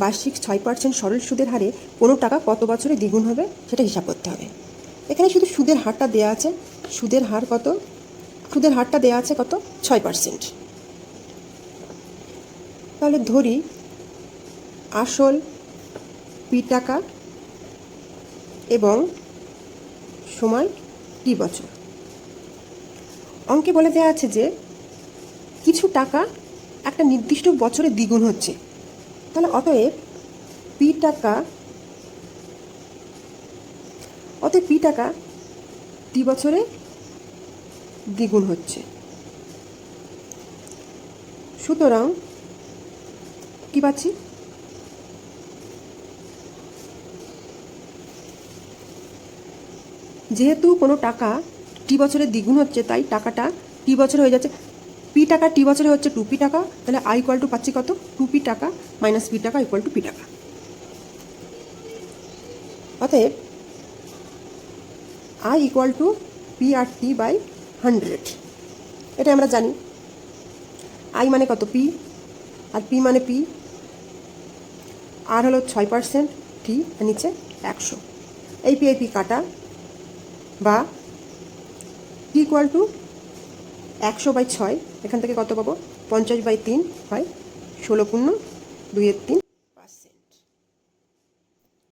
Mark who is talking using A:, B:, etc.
A: বার্ষিক 6% সরল সুদের হারে কোনো টাকা কত বছরে দ্বিগুণ হবে সেটা হিসাব করতে হবে। এখানে শুধু সুদের হারটা দেওয়া আছে, সুদের হার কত, সুদের হারটা দেওয়া আছে কত 6%। তাহলে ধরি আসল পি টাকা এবং সময় টি বছর। অঙ্কে বলে দেওয়া আছে যে কিছু টাকা একটা নির্দিষ্ট বছরে দ্বিগুণ হচ্ছে। তাহলে অতএব পি টাকা টি বছরে দ্বিগুণ হচ্ছে। সুতরাং কি পাচ্ছি, যেহেতু কোনো টাকা টি বছরে দ্বিগুণ হচ্ছে তাই টাকাটা টি বছরে হয়ে যাচ্ছে, পি টাকা টি বছরে হচ্ছে 2p টাকা। তাহলে আই ইকুয়াল টু পাচ্ছি কত, 2p টাকা মাইনাস পি টাকা ইকুয়াল টু পি টাকা। অতএব I equal to P R T by 100। এটা আমরা জানি, আই মানে কত পি আর পি মানে পি, আর হলো 6%, টি আর নিচে 100। এই পি কাটা বা টি ইকুয়াল টু 100/6। এখান থেকে কত পাবো, 50/3 হয় 16×2 × 3।